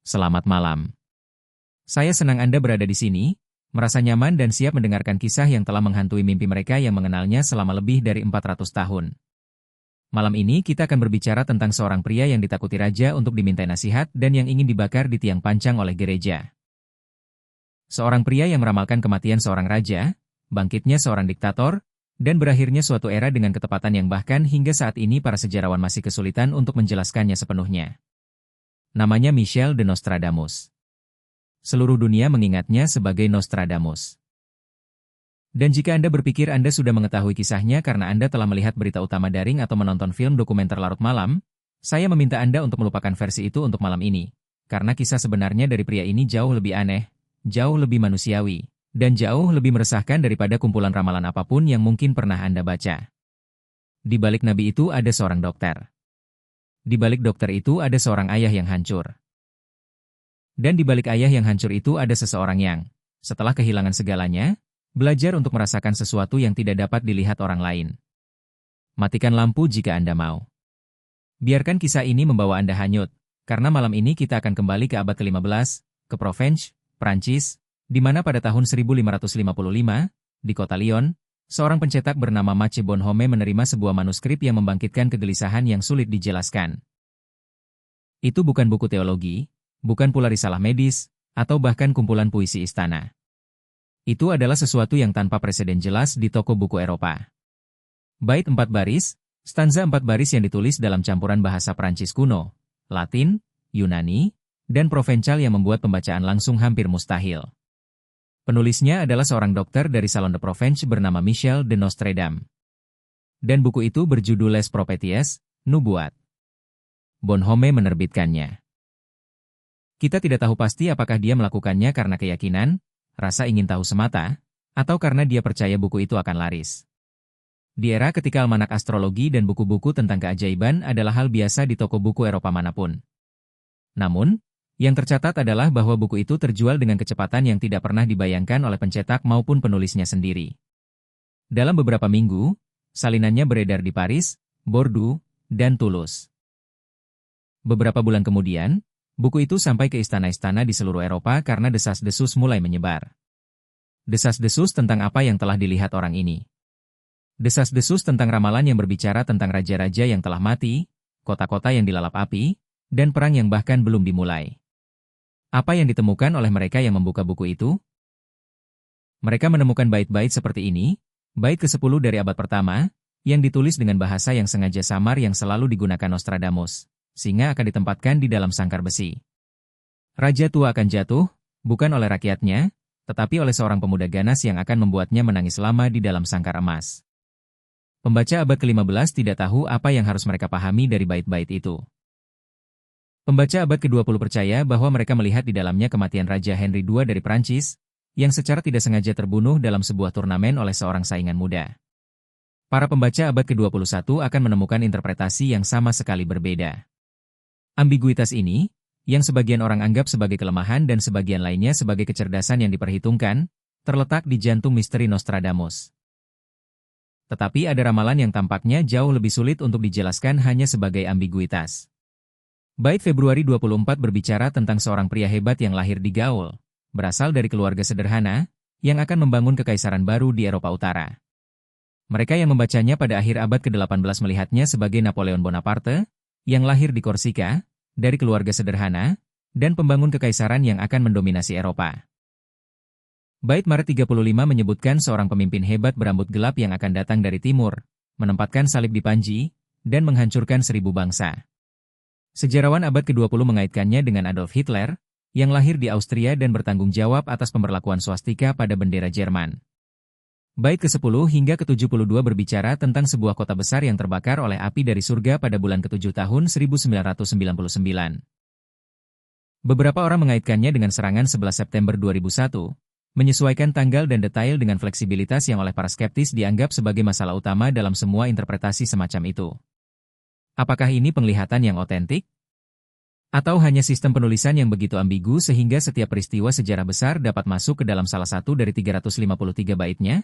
Selamat malam. Saya senang Anda berada di sini, merasa nyaman dan siap mendengarkan kisah yang telah menghantui mimpi mereka yang mengenalnya selama lebih dari 400 tahun. Malam ini kita akan berbicara tentang seorang pria yang ditakuti raja untuk dimintai nasihat dan yang ingin dibakar di tiang pancang oleh gereja. Seorang pria yang meramalkan kematian seorang raja, bangkitnya seorang diktator, dan berakhirnya suatu era dengan ketepatan yang bahkan hingga saat ini para sejarawan masih kesulitan untuk menjelaskannya sepenuhnya. Namanya Michel de Nostradamus. Seluruh dunia mengingatnya sebagai Nostradamus. Dan jika Anda berpikir Anda sudah mengetahui kisahnya karena Anda telah melihat berita utama daring atau menonton film dokumenter larut malam, saya meminta Anda untuk melupakan versi itu untuk malam ini. Karena kisah sebenarnya dari pria ini jauh lebih aneh, jauh lebih manusiawi, dan jauh lebih meresahkan daripada kumpulan ramalan apapun yang mungkin pernah Anda baca. Di balik nabi itu ada seorang dokter. Di balik dokter itu ada seorang ayah yang hancur. Dan di balik ayah yang hancur itu ada seseorang yang, setelah kehilangan segalanya, belajar untuk merasakan sesuatu yang tidak dapat dilihat orang lain. Matikan lampu jika Anda mau. Biarkan kisah ini membawa Anda hanyut, karena malam ini kita akan kembali ke abad ke-15, ke Provence, Prancis, di mana pada tahun 1555, di kota Lyon, seorang pencetak bernama Mache Bonhomme menerima sebuah manuskrip yang membangkitkan kegelisahan yang sulit dijelaskan. Itu bukan buku teologi, bukan pula risalah medis, atau bahkan kumpulan puisi istana. Itu adalah sesuatu yang tanpa preseden jelas di toko buku Eropa. Bait 4 baris, stanza 4 baris yang ditulis dalam campuran bahasa Prancis kuno, Latin, Yunani, dan Provencal yang membuat pembacaan langsung hampir mustahil. Penulisnya adalah seorang dokter dari Salon de Provence bernama Michel de Nostradamus. Dan buku itu berjudul Les Prophéties, Nubuat. Bonhomme menerbitkannya. Kita tidak tahu pasti apakah dia melakukannya karena keyakinan, rasa ingin tahu semata, atau karena dia percaya buku itu akan laris. Di era ketika almanak astrologi dan buku-buku tentang keajaiban adalah hal biasa di toko buku Eropa manapun. Namun, yang tercatat adalah bahwa buku itu terjual dengan kecepatan yang tidak pernah dibayangkan oleh pencetak maupun penulisnya sendiri. Dalam beberapa minggu, salinannya beredar di Paris, Bordeaux, dan Toulouse. Beberapa bulan kemudian, buku itu sampai ke istana-istana di seluruh Eropa karena desas-desus mulai menyebar. Desas-desus tentang apa yang telah dilihat orang ini. Desas-desus tentang ramalan yang berbicara tentang raja-raja yang telah mati, kota-kota yang dilalap api, dan perang yang bahkan belum dimulai. Apa yang ditemukan oleh mereka yang membuka buku itu? Mereka menemukan bait-bait seperti ini, bait ke-10 dari abad pertama, yang ditulis dengan bahasa yang sengaja samar yang selalu digunakan Nostradamus, sehingga akan ditempatkan di dalam sangkar besi. Raja tua akan jatuh, bukan oleh rakyatnya, tetapi oleh seorang pemuda ganas yang akan membuatnya menangis lama di dalam sangkar emas. Pembaca abad ke-15 tidak tahu apa yang harus mereka pahami dari bait-bait itu. Pembaca abad ke-20 percaya bahwa mereka melihat di dalamnya kematian Raja Henry II dari Prancis, yang secara tidak sengaja terbunuh dalam sebuah turnamen oleh seorang saingan muda. Para pembaca abad ke-21 akan menemukan interpretasi yang sama sekali berbeda. Ambiguitas ini, yang sebagian orang anggap sebagai kelemahan dan sebagian lainnya sebagai kecerdasan yang diperhitungkan, terletak di jantung misteri Nostradamus. Tetapi ada ramalan yang tampaknya jauh lebih sulit untuk dijelaskan hanya sebagai ambiguitas. Bait Februari 24 berbicara tentang seorang pria hebat yang lahir di Gaul, berasal dari keluarga sederhana, yang akan membangun kekaisaran baru di Eropa Utara. Mereka yang membacanya pada akhir abad ke-18 melihatnya sebagai Napoleon Bonaparte, yang lahir di Korsika, dari keluarga sederhana, dan pembangun kekaisaran yang akan mendominasi Eropa. Bait Maret 35 menyebutkan seorang pemimpin hebat berambut gelap yang akan datang dari timur, menempatkan salib di Panji, dan menghancurkan 1000 bangsa. Sejarawan abad ke-20 mengaitkannya dengan Adolf Hitler, yang lahir di Austria dan bertanggung jawab atas pemberlakuan swastika pada bendera Jerman. Bait ke-10 hingga ke-72 berbicara tentang sebuah kota besar yang terbakar oleh api dari surga pada bulan ke-7 tahun 1999. Beberapa orang mengaitkannya dengan serangan 11 September 2001, menyesuaikan tanggal dan detail dengan fleksibilitas yang oleh para skeptis dianggap sebagai masalah utama dalam semua interpretasi semacam itu. Apakah ini penglihatan yang otentik? Atau hanya sistem penulisan yang begitu ambigu sehingga setiap peristiwa sejarah besar dapat masuk ke dalam salah satu dari 353 baitnya?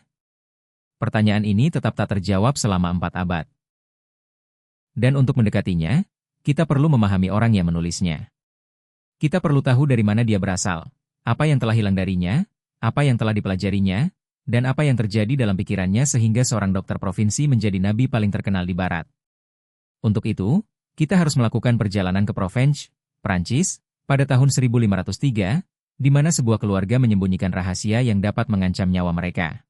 Pertanyaan ini tetap tak terjawab selama 4 abad. Dan untuk mendekatinya, kita perlu memahami orang yang menulisnya. Kita perlu tahu dari mana dia berasal, apa yang telah hilang darinya, apa yang telah dipelajarinya, dan apa yang terjadi dalam pikirannya sehingga seorang dokter provinsi menjadi nabi paling terkenal di Barat. Untuk itu, kita harus melakukan perjalanan ke Provence, Prancis, pada tahun 1503, di mana sebuah keluarga menyembunyikan rahasia yang dapat mengancam nyawa mereka.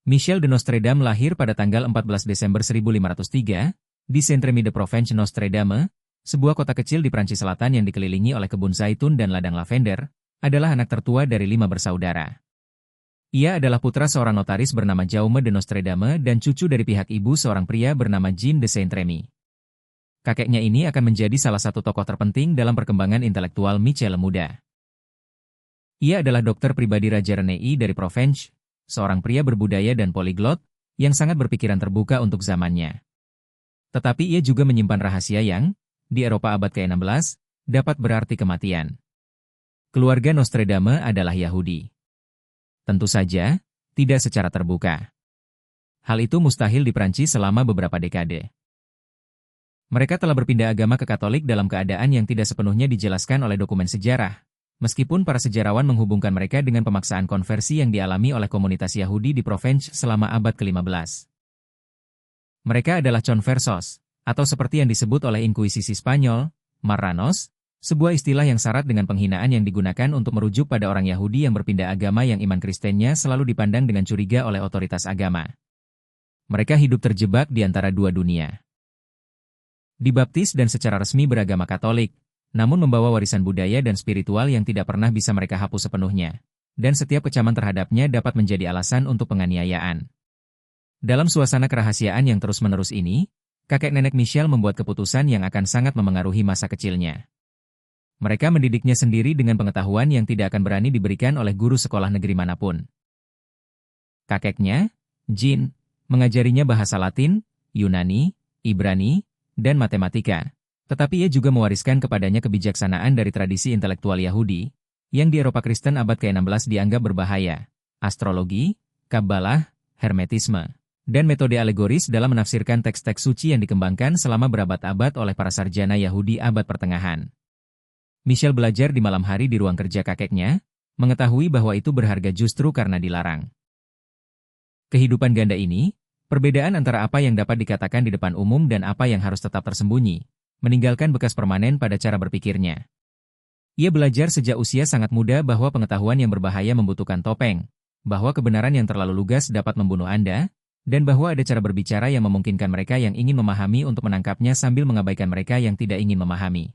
Michel de Nostredame lahir pada tanggal 14 Desember 1503, di Saint-Rémy de Provence Nostredame, sebuah kota kecil di Prancis Selatan yang dikelilingi oleh kebun zaitun dan ladang lavender, adalah anak tertua dari 5 bersaudara. Ia adalah putra seorang notaris bernama Jaume de Nostredame dan cucu dari pihak ibu seorang pria bernama Jean de Saint-Rémy. Kakeknya ini akan menjadi salah satu tokoh terpenting dalam perkembangan intelektual Michel muda. Ia adalah dokter pribadi Raja Renei dari Provence, seorang pria berbudaya dan poliglot, yang sangat berpikiran terbuka untuk zamannya. Tetapi ia juga menyimpan rahasia yang, di Eropa abad ke-16, dapat berarti kematian. Keluarga Nostredame adalah Yahudi. Tentu saja, tidak secara terbuka. Hal itu mustahil di Prancis selama beberapa dekade. Mereka telah berpindah agama ke Katolik dalam keadaan yang tidak sepenuhnya dijelaskan oleh dokumen sejarah, meskipun para sejarawan menghubungkan mereka dengan pemaksaan konversi yang dialami oleh komunitas Yahudi di Provence selama abad ke-15. Mereka adalah conversos, atau seperti yang disebut oleh Inkuisisi Spanyol, marranos, sebuah istilah yang syarat dengan penghinaan yang digunakan untuk merujuk pada orang Yahudi yang berpindah agama yang iman Kristennya selalu dipandang dengan curiga oleh otoritas agama. Mereka hidup terjebak di antara dua dunia. Dibaptis dan secara resmi beragama Katolik, namun membawa warisan budaya dan spiritual yang tidak pernah bisa mereka hapus sepenuhnya, dan setiap kecaman terhadapnya dapat menjadi alasan untuk penganiayaan. Dalam suasana kerahasiaan yang terus-menerus ini, kakek nenek Michel membuat keputusan yang akan sangat memengaruhi masa kecilnya. Mereka mendidiknya sendiri dengan pengetahuan yang tidak akan berani diberikan oleh guru sekolah negeri manapun. Kakeknya, Jean, mengajarinya bahasa Latin, Yunani, Ibrani, dan matematika, tetapi ia juga mewariskan kepadanya kebijaksanaan dari tradisi intelektual Yahudi, yang di Eropa Kristen abad ke-16 dianggap berbahaya, astrologi, Kabbalah, Hermetisme, dan metode alegoris dalam menafsirkan teks-teks suci yang dikembangkan selama berabad-abad oleh para sarjana Yahudi abad pertengahan. Michel belajar di malam hari di ruang kerja kakeknya, mengetahui bahwa itu berharga justru karena dilarang. Kehidupan ganda ini, perbedaan antara apa yang dapat dikatakan di depan umum dan apa yang harus tetap tersembunyi, meninggalkan bekas permanen pada cara berpikirnya. Ia belajar sejak usia sangat muda bahwa pengetahuan yang berbahaya membutuhkan topeng, bahwa kebenaran yang terlalu lugas dapat membunuh Anda, dan bahwa ada cara berbicara yang memungkinkan mereka yang ingin memahami untuk menangkapnya sambil mengabaikan mereka yang tidak ingin memahami.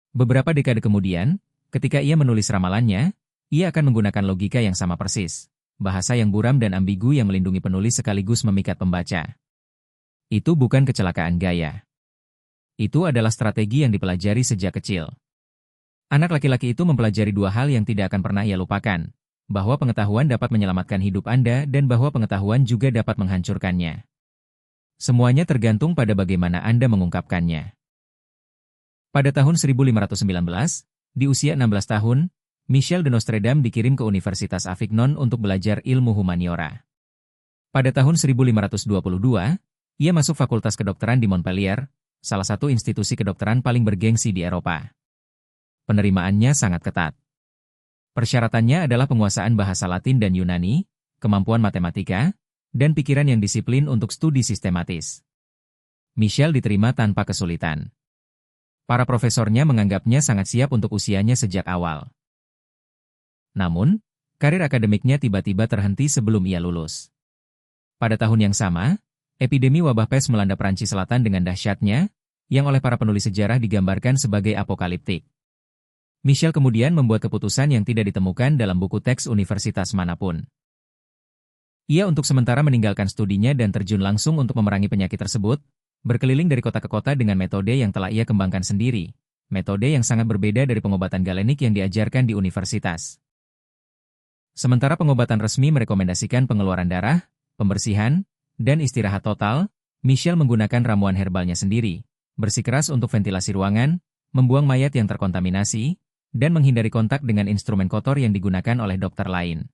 Beberapa dekade kemudian, ketika ia menulis ramalannya, ia akan menggunakan logika yang sama persis, bahasa yang buram dan ambigu yang melindungi penulis sekaligus memikat pembaca. Itu bukan kecelakaan gaya. Itu adalah strategi yang dipelajari sejak kecil. Anak laki-laki itu mempelajari dua hal yang tidak akan pernah ia lupakan, bahwa pengetahuan dapat menyelamatkan hidup Anda dan bahwa pengetahuan juga dapat menghancurkannya. Semuanya tergantung pada bagaimana Anda mengungkapkannya. Pada tahun 1519, di usia 16 tahun, Michel de Nostredame dikirim ke Universitas Avignon untuk belajar ilmu humaniora. Pada tahun 1522, ia masuk Fakultas Kedokteran di Montpellier, salah satu institusi kedokteran paling bergengsi di Eropa. Penerimaannya sangat ketat. Persyaratannya adalah penguasaan bahasa Latin dan Yunani, kemampuan matematika, dan pikiran yang disiplin untuk studi sistematis. Michel diterima tanpa kesulitan. Para profesornya menganggapnya sangat siap untuk usianya sejak awal. Namun, karir akademiknya tiba-tiba terhenti sebelum ia lulus. Pada tahun yang sama, epidemi wabah pes melanda Prancis Selatan dengan dahsyatnya, yang oleh para penulis sejarah digambarkan sebagai apokaliptik. Michel kemudian membuat keputusan yang tidak ditemukan dalam buku teks universitas manapun. Ia untuk sementara meninggalkan studinya dan terjun langsung untuk memerangi penyakit tersebut, berkeliling dari kota ke kota dengan metode yang telah ia kembangkan sendiri, metode yang sangat berbeda dari pengobatan galenik yang diajarkan di universitas. Sementara pengobatan resmi merekomendasikan pengeluaran darah, pembersihan, dan istirahat total, Michel menggunakan ramuan herbalnya sendiri, bersikeras untuk ventilasi ruangan, membuang mayat yang terkontaminasi, dan menghindari kontak dengan instrumen kotor yang digunakan oleh dokter lain.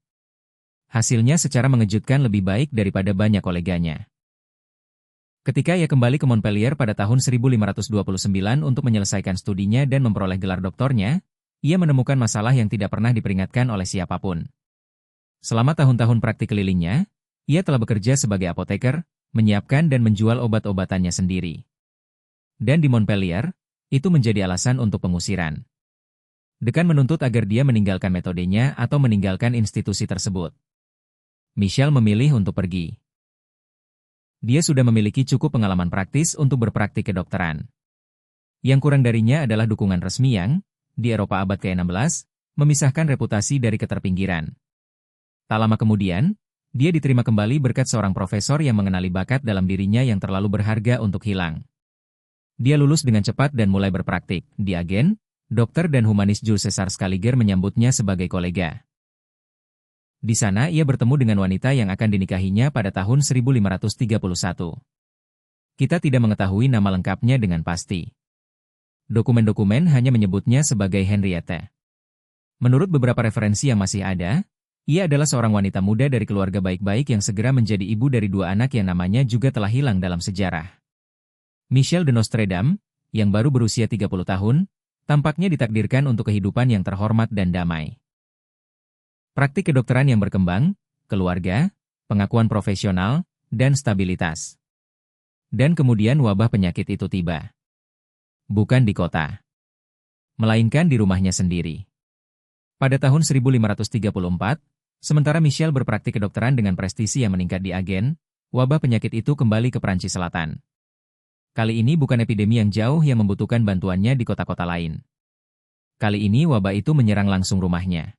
Hasilnya secara mengejutkan lebih baik daripada banyak koleganya. Ketika ia kembali ke Montpellier pada tahun 1529 untuk menyelesaikan studinya dan memperoleh gelar doktornya, ia menemukan masalah yang tidak pernah diperingatkan oleh siapapun. Selama tahun-tahun praktik kelilingnya, ia telah bekerja sebagai apoteker, menyiapkan dan menjual obat-obatannya sendiri. Dan di Montpellier, itu menjadi alasan untuk pengusiran. Dekan menuntut agar dia meninggalkan metodenya atau meninggalkan institusi tersebut. Michel memilih untuk pergi. Dia sudah memiliki cukup pengalaman praktis untuk berpraktik kedokteran. Yang kurang darinya adalah dukungan resmi yang, di Eropa abad ke-16, memisahkan reputasi dari keterpinggiran. Tak lama kemudian, dia diterima kembali berkat seorang profesor yang mengenali bakat dalam dirinya yang terlalu berharga untuk hilang. Dia lulus dengan cepat dan mulai berpraktik. Di Agen, dokter dan humanis Jules César Scaliger menyambutnya sebagai kolega. Di sana ia bertemu dengan wanita yang akan dinikahinya pada tahun 1531. Kita tidak mengetahui nama lengkapnya dengan pasti. Dokumen-dokumen hanya menyebutnya sebagai Henriette. Menurut beberapa referensi yang masih ada, ia adalah seorang wanita muda dari keluarga baik-baik yang segera menjadi ibu dari 2 anak yang namanya juga telah hilang dalam sejarah. Michel de Nostredame, yang baru berusia 30 tahun, tampaknya ditakdirkan untuk kehidupan yang terhormat dan damai. Praktik kedokteran yang berkembang, keluarga, pengakuan profesional, dan stabilitas. Dan kemudian wabah penyakit itu tiba. Bukan di kota, melainkan di rumahnya sendiri. Pada tahun 1534, sementara Michel berpraktik kedokteran dengan prestisi yang meningkat di Agen, wabah penyakit itu kembali ke Prancis Selatan. Kali ini bukan epidemi yang jauh yang membutuhkan bantuannya di kota-kota lain. Kali ini wabah itu menyerang langsung rumahnya.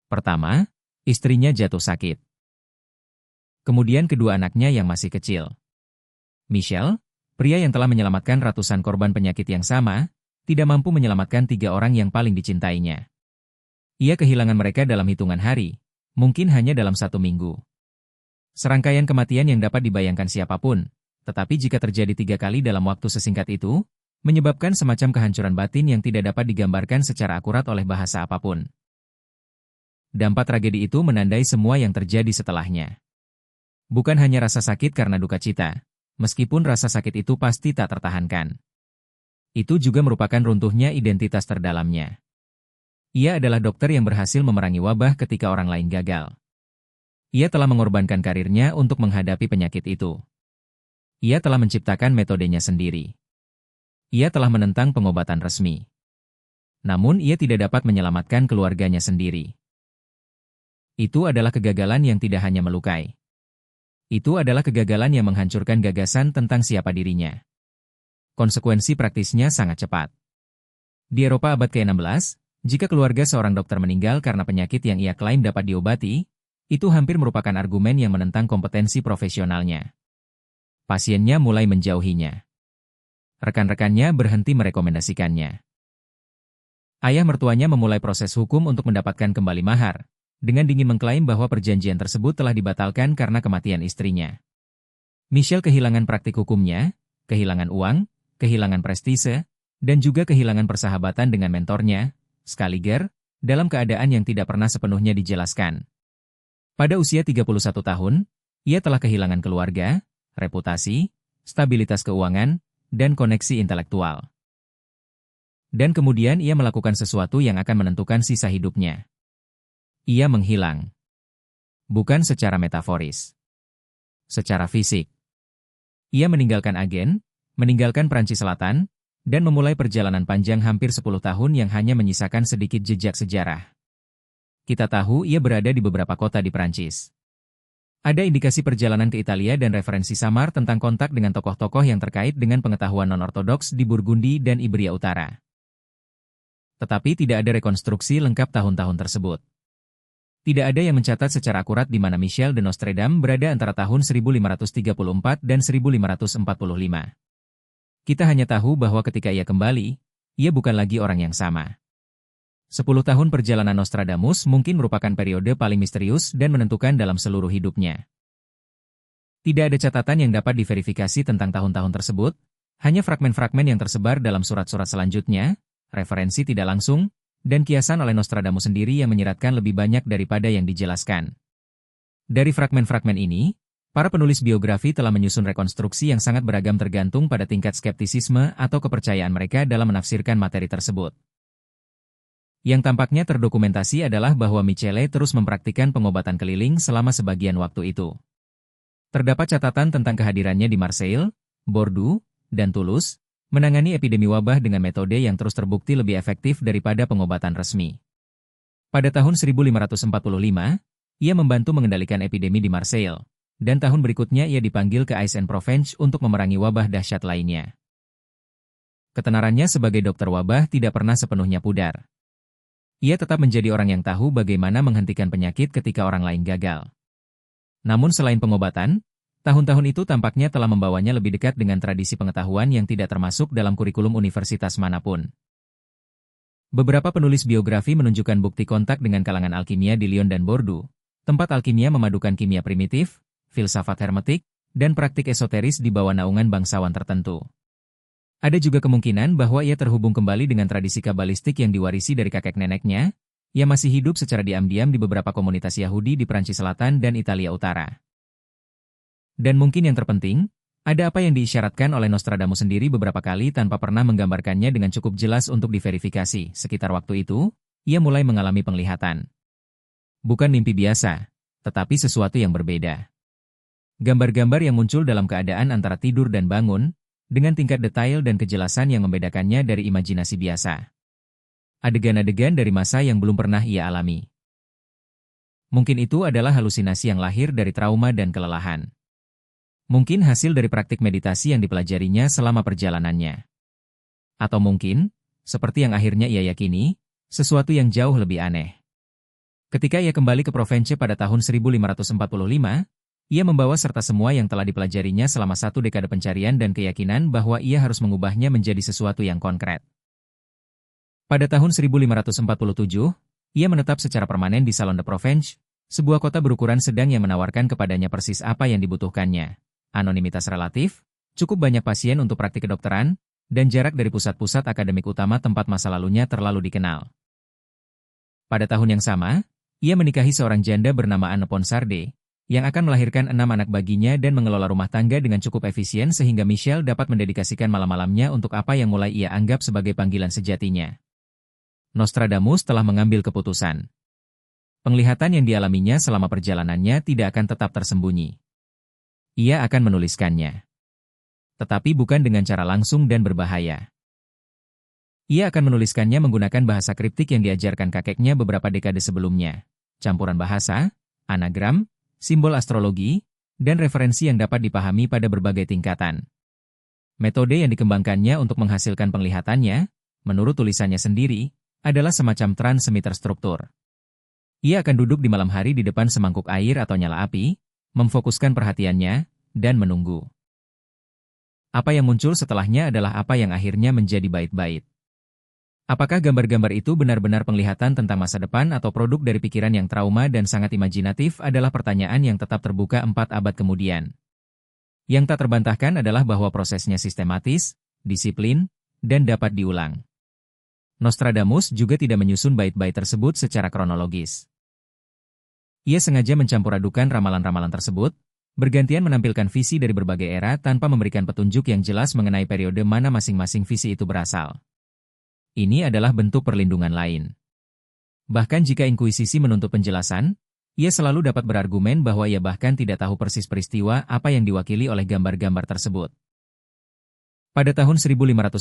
Pertama, istrinya jatuh sakit. Kemudian kedua anaknya yang masih kecil. Michel, pria yang telah menyelamatkan ratusan korban penyakit yang sama, tidak mampu menyelamatkan 3 orang yang paling dicintainya. Ia kehilangan mereka dalam hitungan hari, mungkin hanya dalam 1 minggu. Serangkaian kematian yang dapat dibayangkan siapapun, tetapi jika terjadi 3 kali dalam waktu sesingkat itu, menyebabkan semacam kehancuran batin yang tidak dapat digambarkan secara akurat oleh bahasa apapun. Dampak tragedi itu menandai semua yang terjadi setelahnya. Bukan hanya rasa sakit karena duka cita, meskipun rasa sakit itu pasti tak tertahankan. Itu juga merupakan runtuhnya identitas terdalamnya. Ia adalah dokter yang berhasil memerangi wabah ketika orang lain gagal. Ia telah mengorbankan karirnya untuk menghadapi penyakit itu. Ia telah menciptakan metodenya sendiri. Ia telah menentang pengobatan resmi. Namun ia tidak dapat menyelamatkan keluarganya sendiri. Itu adalah kegagalan yang tidak hanya melukai. Itu adalah kegagalan yang menghancurkan gagasan tentang siapa dirinya. Konsekuensi praktisnya sangat cepat. Di Eropa abad ke-16, jika keluarga seorang dokter meninggal karena penyakit yang ia klaim dapat diobati, itu hampir merupakan argumen yang menentang kompetensi profesionalnya. Pasiennya mulai menjauhinya. Rekan-rekannya berhenti merekomendasikannya. Ayah mertuanya memulai proses hukum untuk mendapatkan kembali mahar, dengan dingin mengklaim bahwa perjanjian tersebut telah dibatalkan karena kematian istrinya. Michel kehilangan praktik hukumnya, kehilangan uang, kehilangan prestise, dan juga kehilangan persahabatan dengan mentornya, Scaliger, dalam keadaan yang tidak pernah sepenuhnya dijelaskan. Pada usia 31 tahun, ia telah kehilangan keluarga, reputasi, stabilitas keuangan, dan koneksi intelektual. Dan kemudian ia melakukan sesuatu yang akan menentukan sisa hidupnya. Ia menghilang. Bukan secara metaforis. Secara fisik. Ia meninggalkan Agen, meninggalkan Prancis Selatan, dan memulai perjalanan panjang hampir 10 tahun yang hanya menyisakan sedikit jejak sejarah. Kita tahu ia berada di beberapa kota di Prancis. Ada indikasi perjalanan ke Italia dan referensi samar tentang kontak dengan tokoh-tokoh yang terkait dengan pengetahuan non-ortodoks di Burgundi dan Iberia Utara. Tetapi tidak ada rekonstruksi lengkap tahun-tahun tersebut. Tidak ada yang mencatat secara akurat di mana Michel de Nostredame berada antara tahun 1534 dan 1545. Kita hanya tahu bahwa ketika ia kembali, ia bukan lagi orang yang sama. 10 tahun perjalanan Nostradamus mungkin merupakan periode paling misterius dan menentukan dalam seluruh hidupnya. Tidak ada catatan yang dapat diverifikasi tentang tahun-tahun tersebut, hanya fragmen-fragmen yang tersebar dalam surat-surat selanjutnya, referensi tidak langsung, dan kiasan oleh Nostradamus sendiri yang menyiratkan lebih banyak daripada yang dijelaskan. Dari fragmen-fragmen ini, Para penulis biografi telah menyusun rekonstruksi yang sangat beragam tergantung pada tingkat skeptisisme atau kepercayaan mereka dalam menafsirkan materi tersebut. Yang tampaknya terdokumentasi adalah bahwa Michele terus mempraktikkan pengobatan keliling selama sebagian waktu itu. Terdapat catatan tentang kehadirannya di Marseille, Bordeaux, dan Toulouse, menangani epidemi wabah dengan metode yang terus terbukti lebih efektif daripada pengobatan resmi. Pada tahun 1545, ia membantu mengendalikan epidemi di Marseille, dan tahun berikutnya ia dipanggil ke Aix-en-Provence untuk memerangi wabah dahsyat lainnya. Ketenarannya sebagai dokter wabah tidak pernah sepenuhnya pudar. Ia tetap menjadi orang yang tahu bagaimana menghentikan penyakit ketika orang lain gagal. Namun selain pengobatan, tahun-tahun itu tampaknya telah membawanya lebih dekat dengan tradisi pengetahuan yang tidak termasuk dalam kurikulum universitas manapun. Beberapa penulis biografi menunjukkan bukti kontak dengan kalangan alkimia di Lyon dan Bordeaux, tempat alkimia memadukan kimia primitif, filsafat hermetik, dan praktik esoteris di bawah naungan bangsawan tertentu. Ada juga kemungkinan bahwa ia terhubung kembali dengan tradisi kabalistik yang diwarisi dari kakek neneknya, yang masih hidup secara diam-diam di beberapa komunitas Yahudi di Prancis Selatan dan Italia Utara. Dan mungkin yang terpenting, ada apa yang diisyaratkan oleh Nostradamus sendiri beberapa kali tanpa pernah menggambarkannya dengan cukup jelas untuk diverifikasi. Sekitar waktu itu, ia mulai mengalami penglihatan. Bukan mimpi biasa, tetapi sesuatu yang berbeda. Gambar-gambar yang muncul dalam keadaan antara tidur dan bangun, dengan tingkat detail dan kejelasan yang membedakannya dari imajinasi biasa. Adegan-adegan dari masa yang belum pernah ia alami. Mungkin itu adalah halusinasi yang lahir dari trauma dan kelelahan. Mungkin hasil dari praktik meditasi yang dipelajarinya selama perjalanannya. Atau mungkin, seperti yang akhirnya ia yakini, sesuatu yang jauh lebih aneh. Ketika ia kembali ke Provence pada tahun 1545, ia membawa serta semua yang telah dipelajarinya selama 1 dekade pencarian dan keyakinan bahwa ia harus mengubahnya menjadi sesuatu yang konkret. Pada tahun 1547, ia menetap secara permanen di Salon de Provence, sebuah kota berukuran sedang yang menawarkan kepadanya persis apa yang dibutuhkannya. Anonimitas relatif, cukup banyak pasien untuk praktik kedokteran, dan jarak dari pusat-pusat akademik utama tempat masa lalunya terlalu dikenal. Pada tahun yang sama, ia menikahi seorang janda bernama Anne Ponsarde, yang akan melahirkan 6 anak baginya dan mengelola rumah tangga dengan cukup efisien sehingga Michel dapat mendedikasikan malam-malamnya untuk apa yang mulai ia anggap sebagai panggilan sejatinya. Nostradamus telah mengambil keputusan. Penglihatan yang dialaminya selama perjalanannya tidak akan tetap tersembunyi. Ia akan menuliskannya. Tetapi bukan dengan cara langsung dan berbahaya. Ia akan menuliskannya menggunakan bahasa kriptik yang diajarkan kakeknya beberapa dekade sebelumnya. Campuran bahasa, anagram, simbol astrologi, dan referensi yang dapat dipahami pada berbagai tingkatan. Metode yang dikembangkannya untuk menghasilkan penglihatannya, menurut tulisannya sendiri, adalah semacam trans semi terstruktur. Ia akan duduk di malam hari di depan semangkuk air atau nyala api, memfokuskan perhatiannya, dan menunggu. Apa yang muncul setelahnya adalah apa yang akhirnya menjadi bait-bait. Apakah gambar-gambar itu benar-benar penglihatan tentang masa depan atau produk dari pikiran yang trauma dan sangat imajinatif adalah pertanyaan yang tetap terbuka 4 abad kemudian. Yang tak terbantahkan adalah bahwa prosesnya sistematis, disiplin, dan dapat diulang. Nostradamus juga tidak menyusun bait-bait tersebut secara kronologis. Ia sengaja mencampur adukan ramalan-ramalan tersebut, bergantian menampilkan visi dari berbagai era tanpa memberikan petunjuk yang jelas mengenai periode mana masing-masing visi itu berasal. Ini adalah bentuk perlindungan lain. Bahkan jika inkuisisi menuntut penjelasan, ia selalu dapat berargumen bahwa ia bahkan tidak tahu persis peristiwa apa yang diwakili oleh gambar-gambar tersebut. Pada tahun 1550,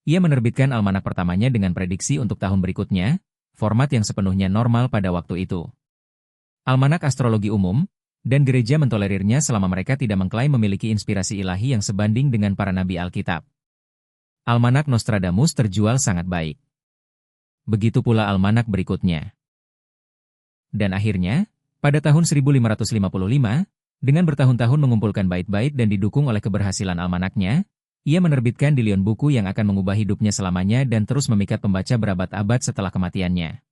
ia menerbitkan almanak pertamanya dengan prediksi untuk tahun berikutnya, format yang sepenuhnya normal pada waktu itu. Almanak astrologi umum, dan gereja mentolerirnya selama mereka tidak mengklaim memiliki inspirasi ilahi yang sebanding dengan para nabi Alkitab. Almanak Nostradamus terjual sangat baik. Begitu pula almanak berikutnya. Dan akhirnya, pada tahun 1555, dengan bertahun-tahun mengumpulkan bait-bait dan didukung oleh keberhasilan almanaknya, ia menerbitkan di Lyon buku yang akan mengubah hidupnya selamanya dan terus memikat pembaca berabad-abad setelah kematiannya.